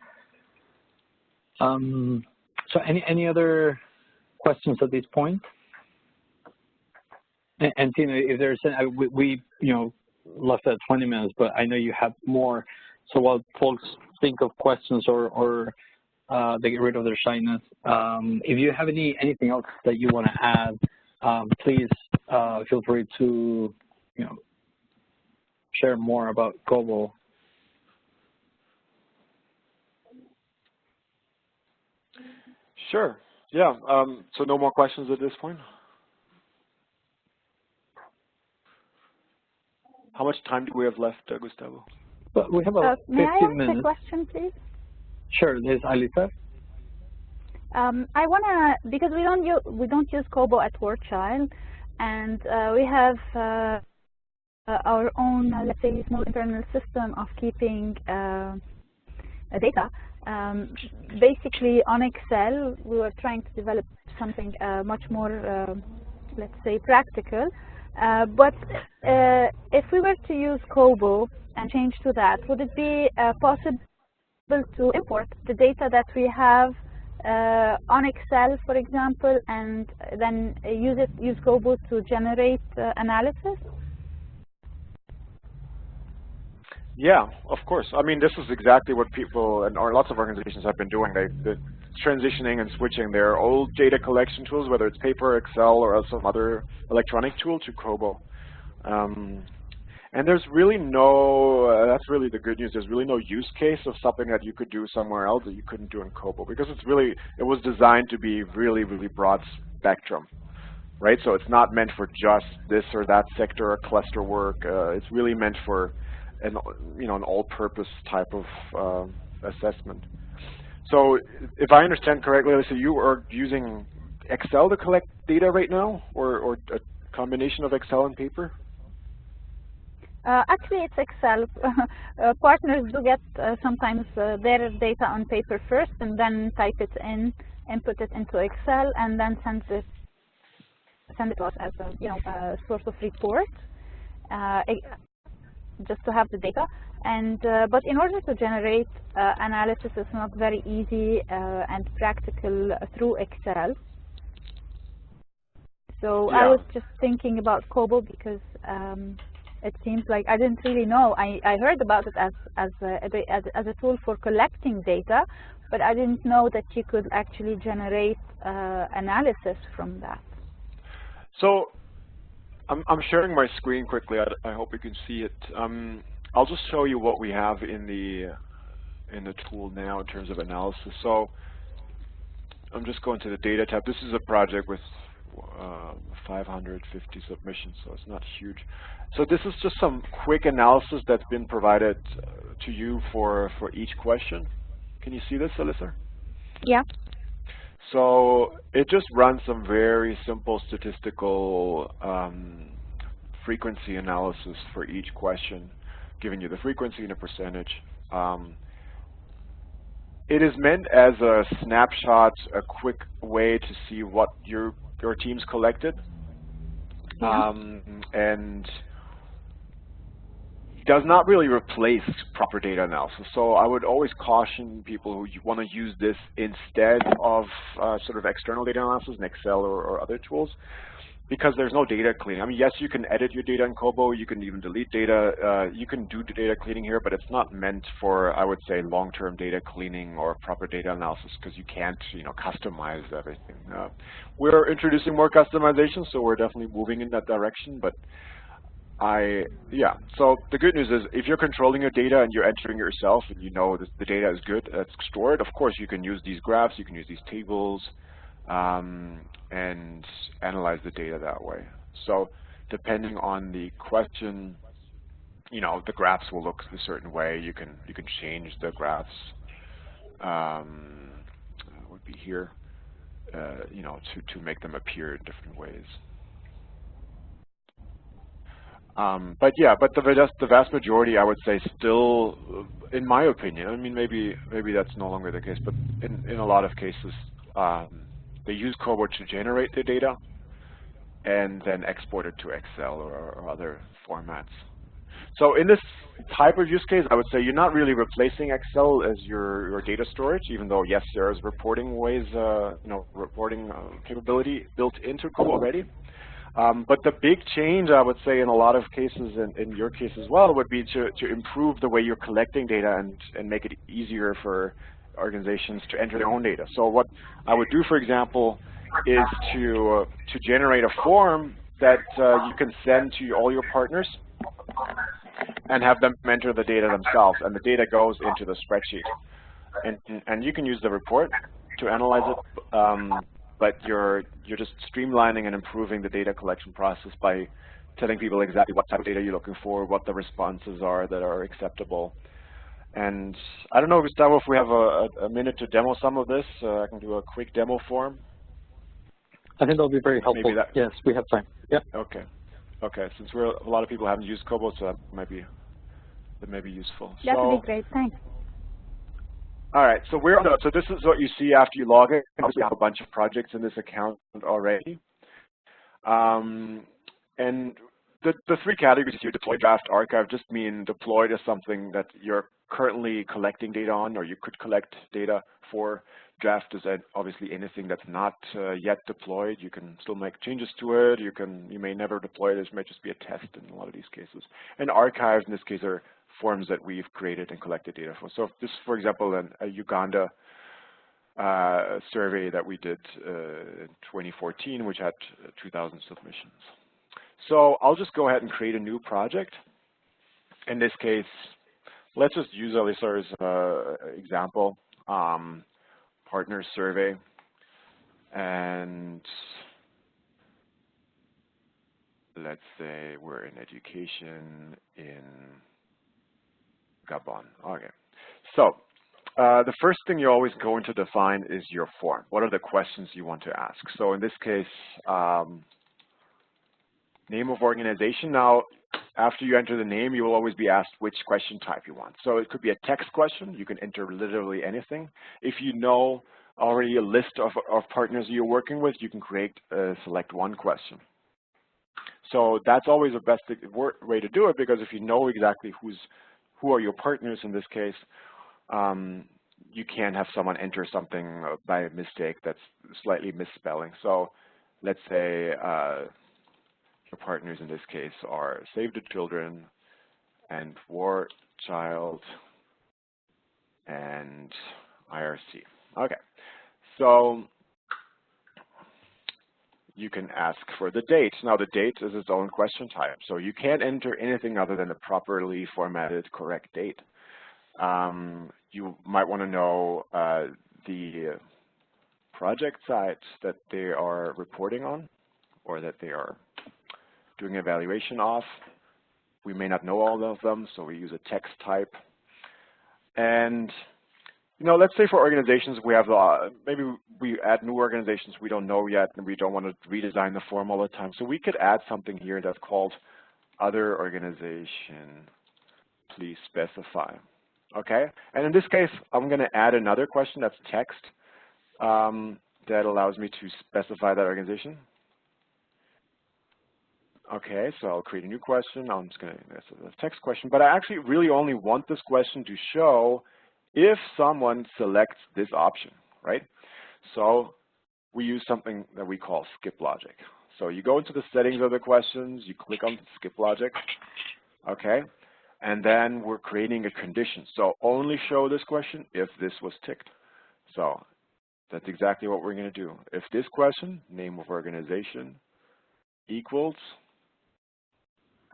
So any other questions at this point? And Tina, if there's we left at 20 minutes, but I know you have more. So while folks think of questions or they get rid of their shyness, if you have anything else that you want to add, please feel free to share more about Kobo. Sure. Yeah. So no more questions at this point? How much time do we have left, Gustavo? But we have about 15 minutes. May I ask a question, please? Sure. There's Alisa. I wanna, because we don't use Kobo at Warchild, and we have our own, let's say, small internal system of keeping data. Basically, on Excel, we were trying to develop something much more, let's say, practical. But if we were to use Kobo and change to that, would it be possible to import the data that we have on Excel, for example, and then use Kobo to generate analysis? Yeah, of course. I mean, this is exactly what people and or lots of organizations have been doing. They're transitioning and switching their old data collection tools, whether it's paper, Excel, or some other electronic tool, to Kobo. And there's really no, that's really the good news, there's really no use case of something that you could do somewhere else that you couldn't do in Kobo, because it's really, it was designed to be really, really broad spectrum, right? So it's not meant for just this or that sector or cluster work. It's really meant for an, an all-purpose type of assessment. So if I understand correctly, so you are using Excel to collect data right now, or a combination of Excel and paper? Actually, it's Excel. Partners do get sometimes their data on paper first, and then type it in, input it into Excel, and then send it to us as a source of report, just to have the data. And but in order to generate analysis, it's not very easy and practical through Excel. So yeah. I was just thinking about Kobo because it seems like I didn't really know. I heard about it as a tool for collecting data, but I didn't know that you could actually generate analysis from that. So I'm sharing my screen quickly. I hope you can see it. I'll just show you what we have in the tool now in terms of analysis. So I'm just going to the data tab. This is a project with 550 submissions, so it's not huge. So this is just some quick analysis that's been provided to you for each question. Can you see this, Alyssa? Yeah. So it just runs some very simple statistical frequency analysis for each question, giving you the frequency and a percentage. It is meant as a snapshot, a quick way to see what your team's collected, yeah. and does not really replace proper data analysis. So I would always caution people who want to use this instead of sort of external data analysis in Excel or other tools, because there's no data cleaning. I mean, yes, you can edit your data in Kobo, you can even delete data, you can do data cleaning here, but it's not meant for, I would say, long-term data cleaning or proper data analysis, because you can't, customize everything. We're introducing more customization, so we're definitely moving in that direction, but so the good news is if you're controlling your data and you're entering it yourself and you know the data is good, it's stored, of course you can use these graphs, you can use these tables, and analyze the data that way. So depending on the question, the graphs will look a certain way. You can change the graphs, would be here, to make them appear in different ways. But the vast majority, I would say, still, in my opinion, I mean, maybe that's no longer the case, but in a lot of cases, they use Kobo to generate the data and then export it to Excel or other formats. So in this type of use case, I would say you're not really replacing Excel as your data storage, even though, yes, there is reporting ways, reporting capability built into Kobo already. But the big change, I would say, in a lot of cases, in your case as well, would be to improve the way you're collecting data and make it easier for organizations to enter their own data. So what I would do, for example, is to generate a form that you can send to all your partners and have them enter the data themselves, and the data goes into the spreadsheet. And you can use the report to analyze it, but you're just streamlining and improving the data collection process by telling people exactly what type of data you're looking for, what the responses are that are acceptable. And I don't know, Gustavo, if we have a minute to demo some of this, I can do a quick demo form. I think that'll be very helpful. Yes, we have time. Yeah. Okay. Okay. Since a lot of people haven't used Kobo, so that may be useful. That would be great. Thanks. All right. So so this is what you see after you log in. We have a bunch of projects in this account already. And the three categories here, deploy, draft, archive, just mean deployed as something that you're currently collecting data on, or you could collect data for. Draft is obviously anything that's not yet deployed. You can still make changes to it. You may never deploy it. This may just be a test in a lot of these cases. And archives in this case are forms that we've created and collected data for. So this, for example, a Uganda survey that we did in 2014, which had 2,000 submissions. So I'll just go ahead and create a new project. In this case, let's just use Alisar's example, partner survey, and let's say we're in education in Gabon. Okay, so the first thing you're always going to define is your form. What are the questions you want to ask? So in this case, name of organization. Now, after you enter the name, you will always be asked which question type you want. So it could be a text question. You can enter literally anything. If you know already a list of partners you're working with, you can select one question. So that's always the best way to do it, because if you know exactly who are your partners in this case, you can't have someone enter something by mistake that's slightly misspelling. So let's say your partners in this case are Save the Children and War Child and IRC. Okay, so you can ask for the date. Now the date is its own question type, so you can't enter anything other than a properly formatted correct date. You might want to know the project sites that they are reporting on or that they are doing evaluation of. We may not know all of them, so we use a text type. And let's say for organizations we have, maybe we add new organizations we don't know yet and we don't want to redesign the form all the time. So we could add something here that's called other organization, please specify. Okay, and in this case, I'm going to add another question that's text that allows me to specify that organization. Okay, so I'll create a new question. I'm just going to, that's a text question, but I actually really only want this question to show if someone selects this option, right? So we use something that we call skip logic. So you go into the settings of the questions, you click on skip logic, okay? And then we're creating a condition. So only show this question if this was ticked. So that's exactly what we're going to do. If this question, name of organization, equals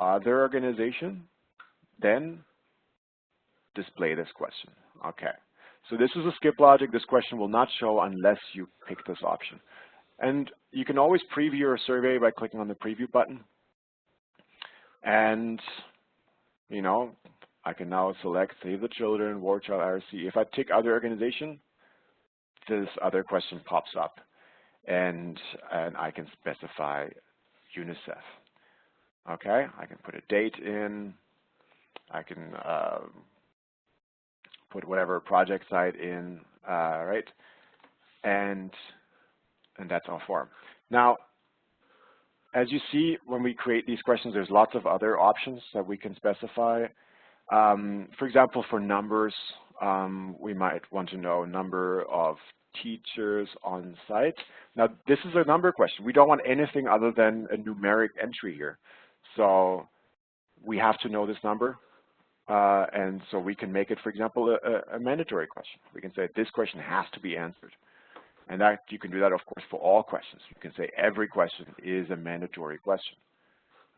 other organization, then display this question. Okay. So this is a skip logic. This question will not show unless you pick this option. And you can always preview your survey by clicking on the preview button. And I can now select Save the Children, War Child, IRC. If I tick other organization, this other question pops up, and I can specify UNICEF. Okay, I can put a date in. I can put whatever project site in, right? And that's our form. Now, as you see, when we create these questions, there's lots of other options that we can specify. For example, for numbers, we might want to know number of teachers on site. Now, this is a number question. We don't want anything other than a numeric entry here. So we have to know this number. And so we can make it, for example, a mandatory question. We can say this question has to be answered. And that you can do that, of course, for all questions. You can say every question is a mandatory question,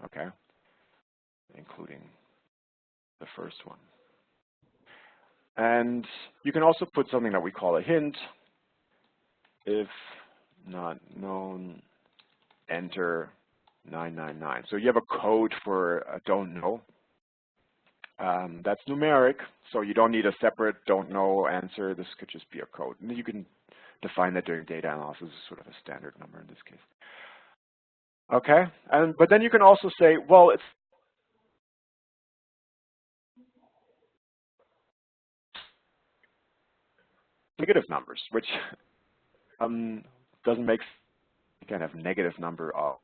okay, including the first one. And you can also put something that we call a hint. If not known, enter 999. So you have a code for a don't know. That's numeric, so you don't need a separate don't know answer. This could just be a code. And you can define that during data analysis as sort of a standard number in this case. Okay, but then you can also say, well, it's negative numbers, which doesn't make sense. You can have negative number of,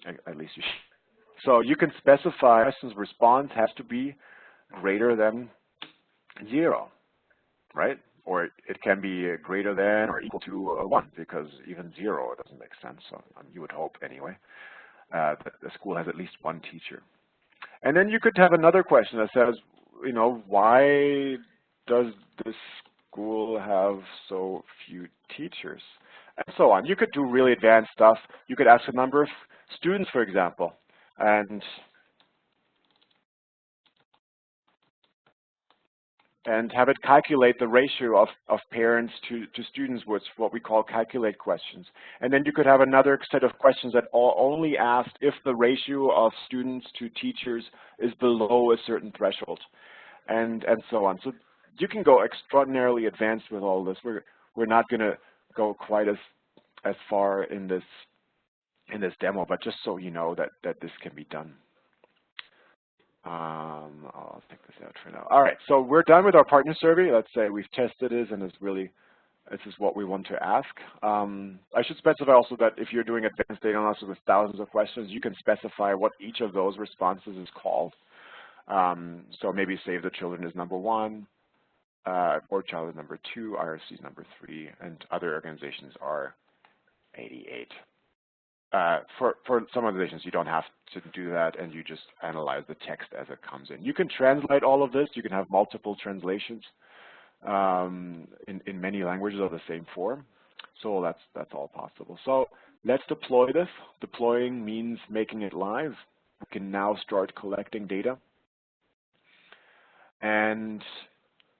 at least you should. So you can specify questions response has to be greater than 0, right? Or it can be greater than or equal to 1, because even 0 doesn't make sense. So you would hope anyway that the school has at least one teacher. And then you could have another question that says, you know, why does this school have so few teachers? And so on. You could do really advanced stuff. You could ask a number of students, for example, and have it calculate the ratio of parents to students, which what we call calculate questions. And then you could have another set of questions that only asked if the ratio of students to teachers is below a certain threshold, and so on. So you can go extraordinarily advanced with all this. We're not going to go quite as far in this demo, but just so you know that this can be done. I'll take this out for now. All right, so we're done with our partner survey. Let's say we've tested this and this is what we want to ask. I should specify also that if you're doing advanced data analysis with thousands of questions, you can specify what each of those responses is called. So maybe Save the Children is number 1, Board Child is number 2, IRC is number 3, and other organizations are 88. For some organizations, you don't have to do that, and you just analyze the text as it comes in. You can translate all of this. You can have multiple translations in many languages of the same form. So that's all possible. So let's deploy this. Deploying means making it live. We can now start collecting data. And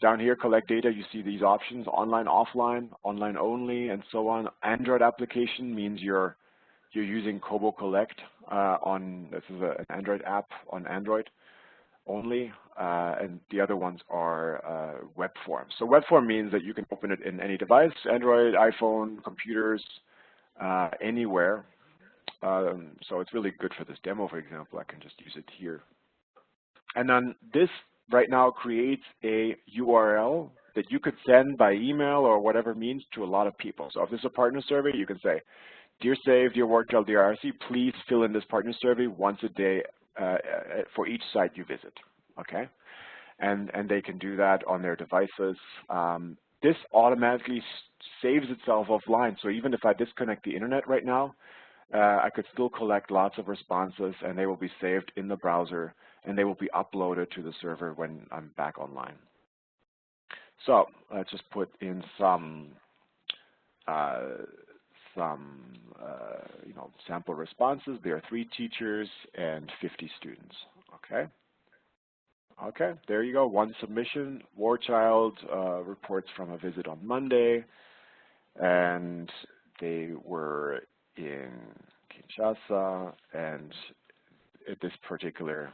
down here, collect data, you see these options: online, offline, online only, and so on. Android application means you're using Kobo Collect this is an Android app on Android only, and the other ones are web form. So web form means that you can open it in any device: Android, iPhone, computers, anywhere. So it's really good for this demo, for example. I can just use it here. And then this right now creates a URL that you could send by email or whatever means to a lot of people. So if this is a partner survey, you can say, "Dear Save, dear Work Child, dear IRC, please fill in this partner survey once a day for each site you visit." Okay, and they can do that on their devices. This automatically saves itself offline. So even if I disconnect the internet right now, I could still collect lots of responses, and they will be saved in the browser, and they will be uploaded to the server when I'm back online. So let's just put in some sample responses. There are 3 teachers and 50 students. Okay, there you go. 1 submission. War Child reports from a visit on Monday, and they were in Kinshasa, and at this particular,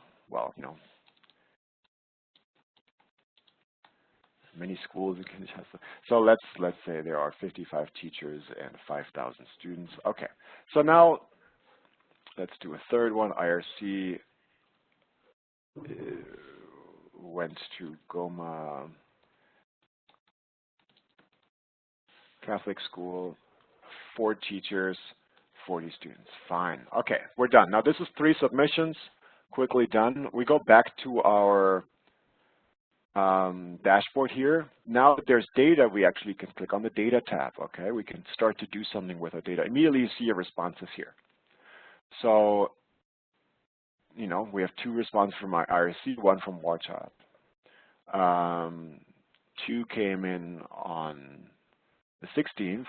many schools in Kinshasa. So let's say there are 55 teachers and 5,000 students. Okay, so now let's do a third one. IRC went to Goma Catholic School, 4 teachers, 40 students. Fine. Okay, we're done. Now this is 3 submissions, quickly done. We go back to our dashboard here. Now that there's data, we actually can click on the data tab. Okay, we can start to do something with our data. Immediately you see your responses here. So, we have 2 responses from my IRC, 1 from War Child. 2 came in on the 16th.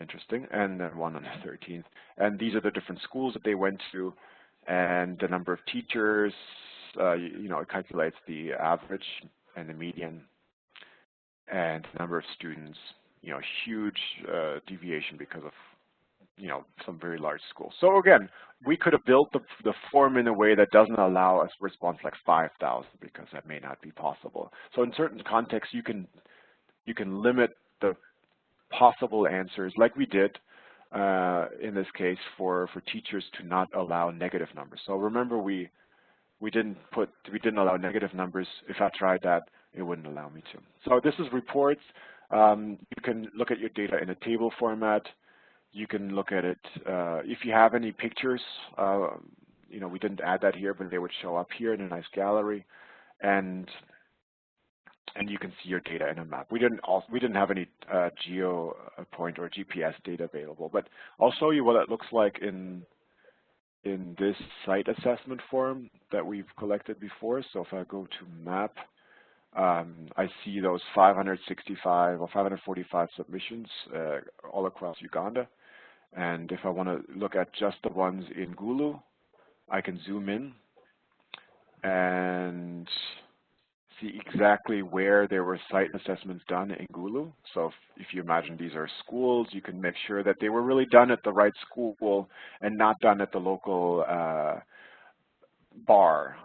Interesting, and then 1 on the 13th. And these are the different schools that they went to, and the number of teachers. It calculates the average and the median, and the number of students. Huge deviation because of some very large schools. So again, we could have built the form in a way that doesn't allow us a response like 5,000, because that may not be possible. So in certain contexts, you can limit the possible answers, like we did in this case for teachers, to not allow negative numbers. So remember, we didn't allow negative numbers. If I tried that, it wouldn't allow me to. So this is reports. You can look at your data in a table format. You can look at it if you have any pictures. We didn't add that here, but they would show up here in a nice gallery, and you can see your data in a map. We didn't have any geo point or GPS data available, but I'll show you what it looks like in in this site assessment form that we've collected before. So if I go to map, I see those 565 or 545 submissions all across Uganda. And if I want to look at just the ones in Gulu, I can zoom in and see exactly where there were site assessments done in Gulu. So if you imagine these are schools, you can make sure that they were really done at the right school and not done at the local bar.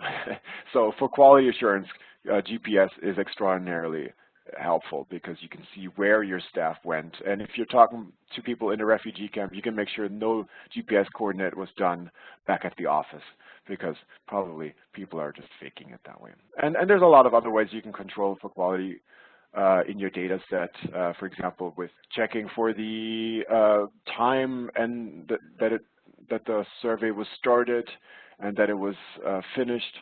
So for quality assurance, GPS is extraordinarily helpful because you can see where your staff went. And if you're talking to people in a refugee camp, you can make sure no GPS coordinate was done back at the office, because probably people are just faking it that way. And there's a lot of other ways you can control for quality in your data set, for example, with checking for the time and that the survey was started and that it was finished.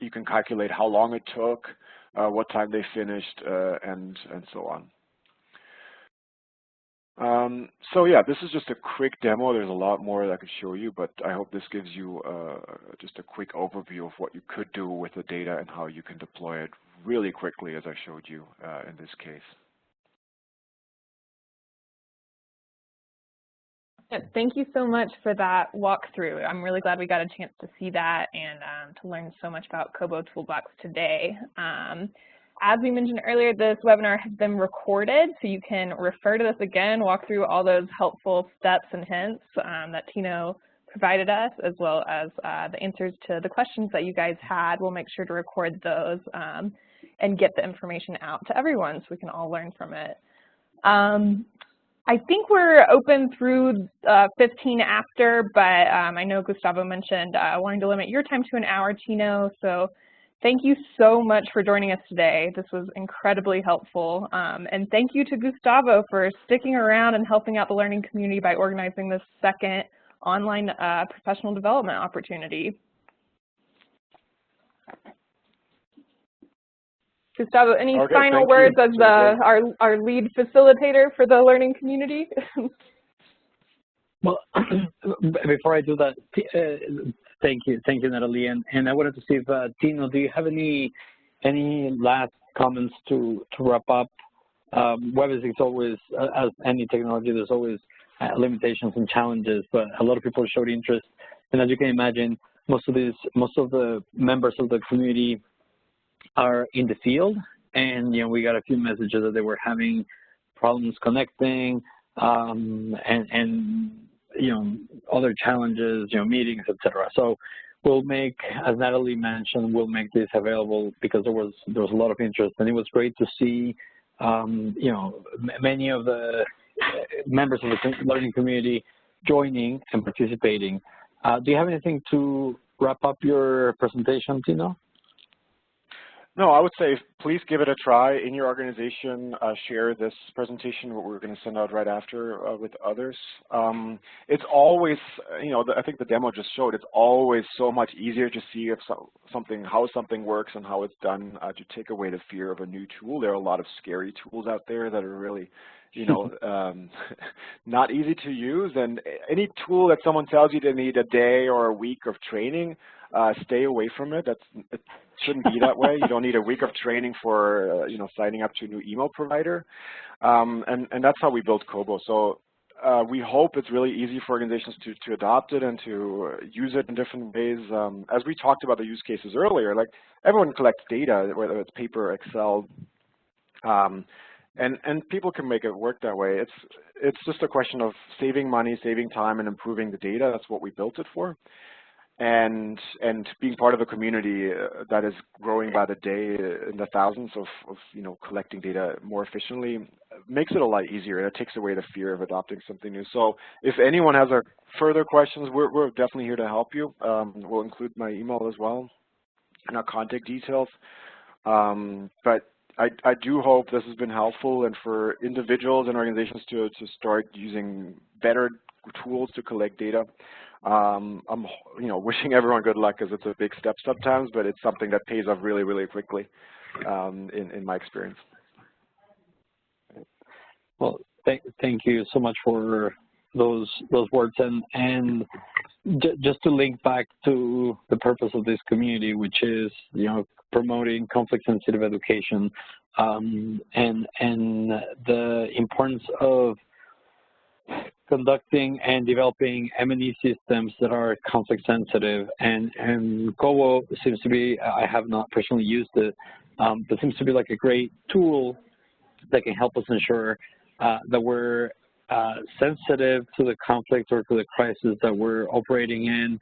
You can calculate how long it took, what time they finished, and so on. So yeah, this is just a quick demo. There's a lot more that I could show you, but I hope this gives you just a quick overview of what you could do with the data and how you can deploy it really quickly, as I showed you in this case. Thank you so much for that walkthrough. I'm really glad we got a chance to see that and to learn so much about KoboToolBox today. As we mentioned earlier, this webinar has been recorded, so you can refer to this again, walk through all those helpful steps and hints that Tino provided us, as well as the answers to the questions that you guys had. We'll make sure to record those and get the information out to everyone so we can all learn from it. I think we're open through 15 after, but I know Gustavo mentioned wanting to limit your time to an hour, Tino, so thank you so much for joining us today. This was incredibly helpful. And thank you to Gustavo for sticking around and helping out the learning community by organizing this second online professional development opportunity. Gustavo, any final words as our lead facilitator for the learning community? Well, before I do that, thank you, Natalie. And I wanted to see if Tino, do you have any last comments to wrap up? WebEx is always, as any technology, there's always limitations and challenges, but a lot of people showed interest. And as you can imagine, most of the members of the community are in the field, and we got a few messages that they were having problems connecting, and other challenges, meetings, etc. So we'll make, as Natalie mentioned, we'll make this available because there was a lot of interest, and it was great to see many of the members of the learning community joining and participating. Do you have anything to wrap up your presentation, Tino? No, I would say please give it a try in your organization. Share this presentation, what we're going to send out right after with others. It's always, I think the demo just showed, it's always so much easier to see if how something works and how it's done, to take away the fear of a new tool. There are a lot of scary tools out there that are really, not easy to use. And any tool that someone tells you they need a day or a week of training, stay away from it. It shouldn't be that way. You don't need a week of training for signing up to a new email provider, and that's how we built Kobo. So we hope it's really easy for organizations to adopt it and to use it in different ways. As we talked about the use cases earlier, like everyone collects data, whether it's paper, Excel, and people can make it work that way. It's just a question of saving money, saving time, and improving the data. That's what we built it for. And being part of a community that is growing by the day in the thousands of collecting data more efficiently makes it a lot easier, and it takes away the fear of adopting something new. So if anyone has further questions, we're definitely here to help you. We'll include my email as well and our contact details. But I do hope this has been helpful, and for individuals and organizations to start using better tools to collect data. I'm wishing everyone good luck, because it's a big step sometimes, but it's something that pays off really, really quickly in my experience. Well, thank you so much for those words, and just to link back to the purpose of this community, which is, you know, promoting conflict-sensitive education, and the importance of conducting and developing M&E systems that are conflict sensitive. And Kobo seems to be, I have not personally used it, but seems to be like a great tool that can help us ensure that we're sensitive to the conflict or to the crisis that we're operating in.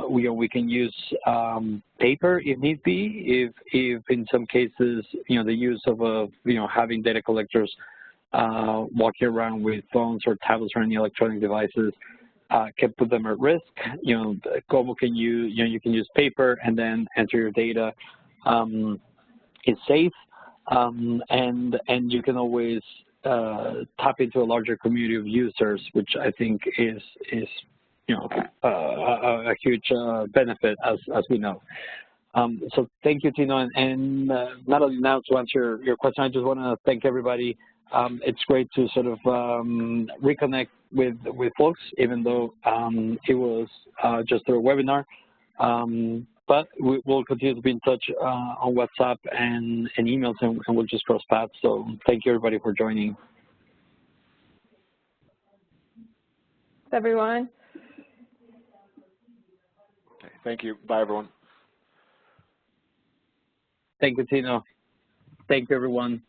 We can use paper if need be, if in some cases, you know, the use of having data collectors walking around with phones or tablets or any electronic devices can put them at risk. You know, Kobo can use, you can use paper and then enter your data. It's safe, and you can always tap into a larger community of users, which I think is you know, a huge benefit, as we know. So thank you, Tino, and not only now to answer your question, I just want to thank everybody. It's great to sort of reconnect with folks, even though it was just a webinar. But we'll continue to be in touch on WhatsApp and emails, and we'll just cross paths. So thank you, everybody, for joining. Thanks, everyone. Okay, thank you. Bye, everyone. Thank you, Tino. Thank you, everyone.